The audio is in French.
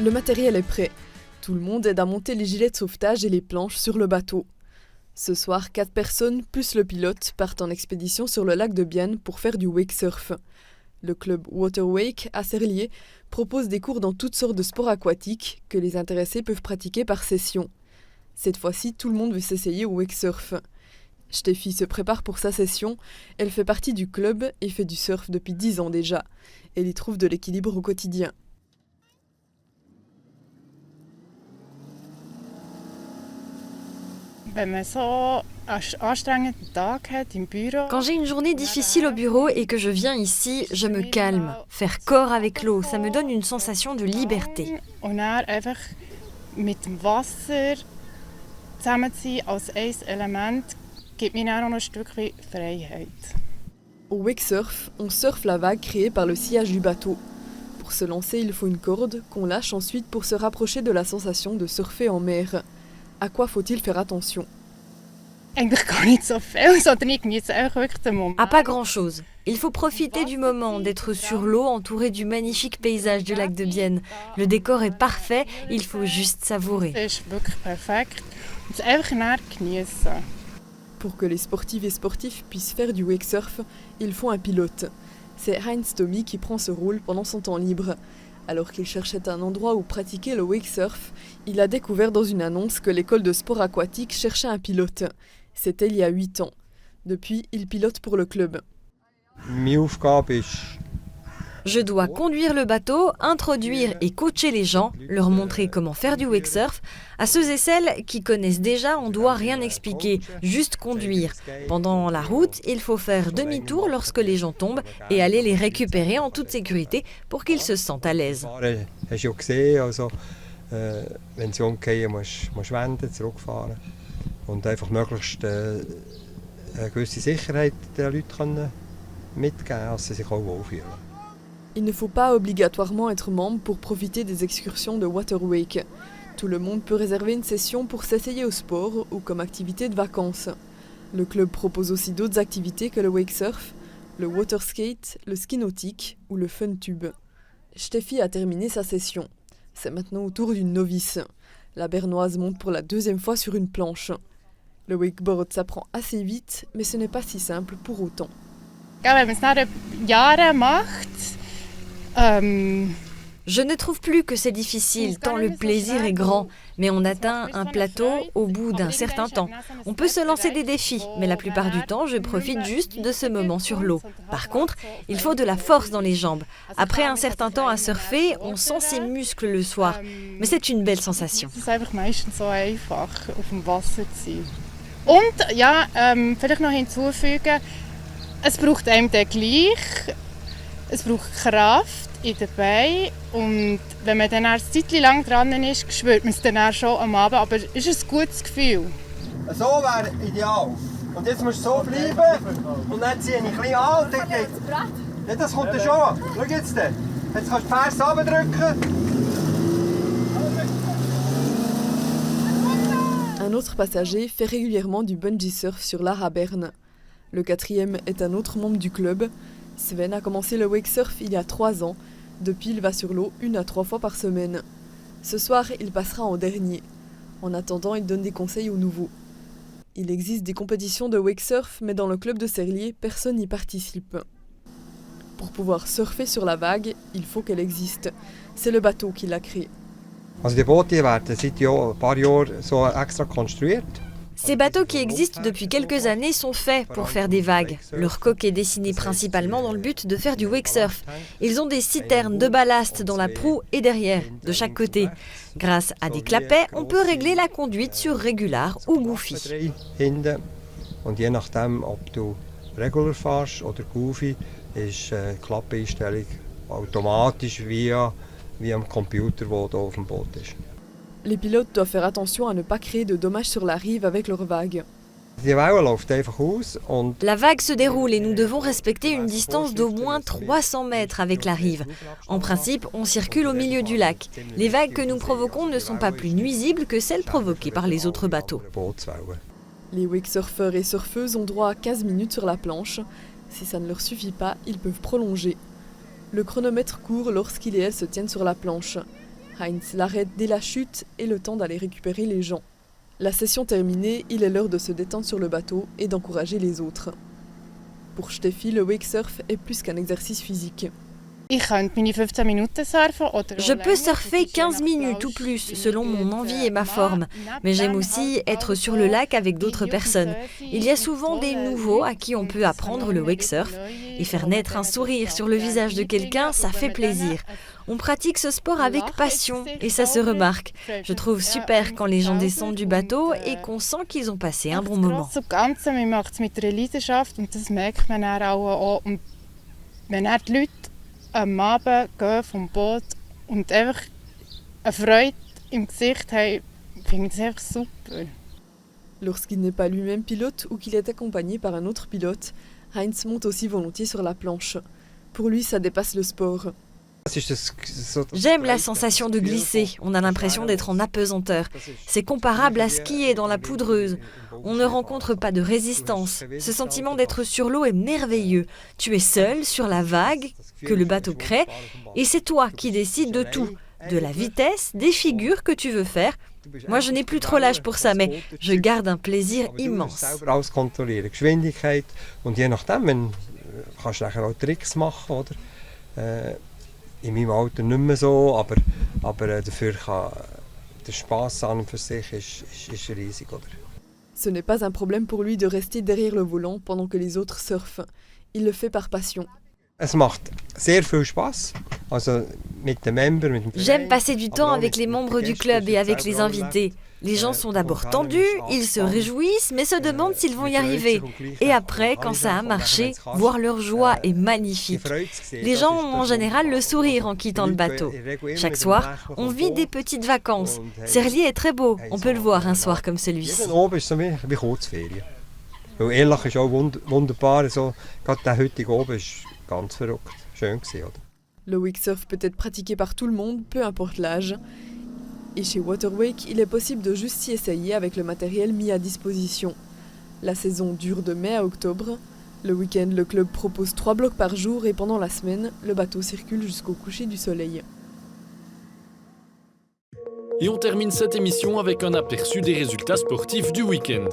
Le matériel est prêt. Tout le monde aide à monter les gilets de sauvetage et les planches sur le bateau. Ce soir, 4 personnes, plus le pilote, partent en expédition sur le lac de Bienne pour faire du wakesurf. Le club Waterwake à Serlier propose des cours dans toutes sortes de sports aquatiques que les intéressés peuvent pratiquer par session. Cette fois-ci, tout le monde veut s'essayer au wakesurf. Steffi se prépare pour sa session. Elle fait partie du club et fait du surf depuis 10 ans déjà. Elle y trouve de l'équilibre au quotidien. Quand j'ai une journée difficile au bureau et que je viens ici, je me calme. Faire corps avec l'eau, ça me donne une sensation de liberté. Au wakesurf, on surfe la vague créée par le sillage du bateau. Pour se lancer, il faut une corde qu'on lâche ensuite pour se rapprocher de la sensation de surfer en mer. À quoi faut-il faire attention ? À pas grand-chose. Il faut profiter du moment, d'être sur l'eau entouré du magnifique paysage du lac de Bienne. Le décor est parfait, il faut juste savourer. Pour que les sportives et sportifs puissent faire du wakesurf, il faut un pilote. C'est Heinz Tommy qui prend ce rôle pendant son temps libre. Alors qu'il cherchait un endroit où pratiquer le wakesurf, il a découvert dans une annonce que l'école de sport aquatique cherchait un pilote. C'était il y a 8 ans. Depuis, il pilote pour le club. Je dois conduire le bateau, introduire et coacher les gens, leur montrer comment faire du wakesurf. À ceux et celles qui connaissent déjà, on ne doit rien expliquer, juste conduire. Pendant la route, il faut faire demi-tour lorsque les gens tombent et aller les récupérer en toute sécurité pour qu'ils se sentent à l'aise. Wenn sie umgehen, musst du wenden, zurückfahren. Und einfach möglichst eine gewisse Sicherheit den Leuten mitgeben, dass sie sich auch wohlfühlen. Il ne faut pas obligatoirement être membre pour profiter des excursions de Waterwake. Tout le monde peut réserver une session pour s'essayer au sport ou comme activité de vacances. Le club propose aussi d'autres activités que le wakesurf, le waterskate, le ski nautique ou le fun tube. Steffi a terminé sa session. C'est maintenant au tour d'une novice. La Bernoise monte pour la 2e fois sur une planche. Le wakeboard s'apprend assez vite, mais ce n'est pas si simple pour autant. Je ne trouve plus que c'est difficile, tant le plaisir est grand. Mais on atteint un plateau au bout d'un certain temps. On peut se lancer des défis, mais la plupart du temps, je profite juste de ce moment sur l'eau. Par contre, il faut de la force dans les jambes. Après un certain temps à surfer, on sent ses muscles le soir. Mais c'est une belle sensation. Und ja, vielleicht noch hinzufügen, es braucht einem dann gleich, es braucht Kraft in den Beinen und wenn man dann ein Zeitchen lang dran ist, spürt man es dann schon am Abend, aber es ist ein gutes Gefühl. So wäre ideal. Und jetzt musst du so bleiben und dann ziehe ich ein bisschen an und dann geht's. Ja, das kommt dann schon. Schau jetzt. Jetzt kannst du die Ferse runterdrücken. Un autre passager fait régulièrement du bungee surf sur l'Ar à Berne. Le 4e est un autre membre du club. Sven a commencé le wakesurf il y a 3 ans. Depuis, il va sur l'eau 1 à 3 fois par semaine. Ce soir, il passera en dernier. En attendant, il donne des conseils aux nouveaux. Il existe des compétitions de wakesurf, mais dans le club de Serlier, personne n'y participe. Pour pouvoir surfer sur la vague, il faut qu'elle existe. C'est le bateau qui l'a créée. Also die Boote werden seit ein paar Jahren so extra konstruiert. Ces bateaux qui existent depuis quelques années sont faits pour faire des vagues. Leur coque est dessinée principalement dans le but de faire du wakesurf. Ils ont des citernes de ballast dans la proue et derrière, de chaque côté. Grâce à des clapets, on peut régler la conduite sur Regular ou Goofy. Und je nachdem, ob du Regular fährst oder Goofy, ist die Klappeinstellung automatisch via am Computer, der hier auf dem Boot ist. Les pilotes doivent faire attention à ne pas créer de dommages sur la rive avec leurs vagues. La vague se déroule et nous devons respecter une distance d'au moins 300 mètres avec la rive. En principe, on circule au milieu du lac. Les vagues que nous provoquons ne sont pas plus nuisibles que celles provoquées par les autres bateaux. Les wakesurfeurs et surfeuses ont droit à 15 minutes sur la planche. Si ça ne leur suffit pas, ils peuvent prolonger. Le chronomètre court lorsqu'ils et elles se tiennent sur la planche. Heinz l'arrête dès la chute et le temps d'aller récupérer les gens. La session terminée, il est l'heure de se détendre sur le bateau et d'encourager les autres. Pour Steffi, le wakesurf est plus qu'un exercice physique. Je peux surfer 15 minutes ou plus selon mon envie et ma forme, mais j'aime aussi être sur le lac avec d'autres personnes. Il y a souvent des nouveaux à qui on peut apprendre le wakesurf et faire naître un sourire sur le visage de quelqu'un, ça fait plaisir. On pratique ce sport avec passion et ça se remarque. Je trouve super quand les gens descendent du bateau et qu'on sent qu'ils ont passé un bon moment. Am Abend gehen vom Boot und einfach eine Freude im Gesicht haben, finde ich das einfach super. Lorsqu'il n'est pas lui-même pilote ou qu'il est accompagné par un autre pilote, Heinz monte aussi volontiers sur la planche. Pour lui, ça dépasse le sport. J'aime la sensation de glisser, on a l'impression d'être en apesanteur. C'est comparable à skier dans la poudreuse. On ne rencontre pas de résistance. Ce sentiment d'être sur l'eau est merveilleux. Tu es seul sur la vague que le bateau crée et c'est toi qui décides de tout. De la vitesse, des figures que tu veux faire. Moi, je n'ai plus trop l'âge pour ça, mais je garde un plaisir immense. Geschwindigkeit und je nachdem, kannst du nachher auch Tricks machen, oder? In meinem Alter nicht mehr so, aber dafür kann der Spass an und für sich ist riesig, oder? Ce n'est pas un problème pour lui de rester derrière le volant pendant que les autres surfent. Il le fait par passion. Es macht sehr viel Spaß. Also mit den Membern, mit dem Verein. J'aime passer du temps avec les membres du club et avec les invités. Les gens sont d'abord tendus, ils se réjouissent, mais se demandent s'ils vont y arriver. Et après, quand ça a marché, voir leur joie est magnifique. Les gens ont en général le sourire en quittant le bateau. Chaque soir, on vit des petites vacances. Serlier est très beau, on peut le voir un soir comme celui-ci. Oben ist so wie Kurzferien. Weil Erlach ist auch wunderbar, so gerade der heutige oben ist ganz verrückt. Schön gewesen, oder? Le wakesurf peut être pratiqué par tout le monde, peu importe l'âge. Et chez Waterwake, il est possible de juste s'y essayer avec le matériel mis à disposition. La saison dure de mai à octobre. Le week-end, le club propose 3 blocs par jour et pendant la semaine, le bateau circule jusqu'au coucher du soleil. Et on termine cette émission avec un aperçu des résultats sportifs du week-end.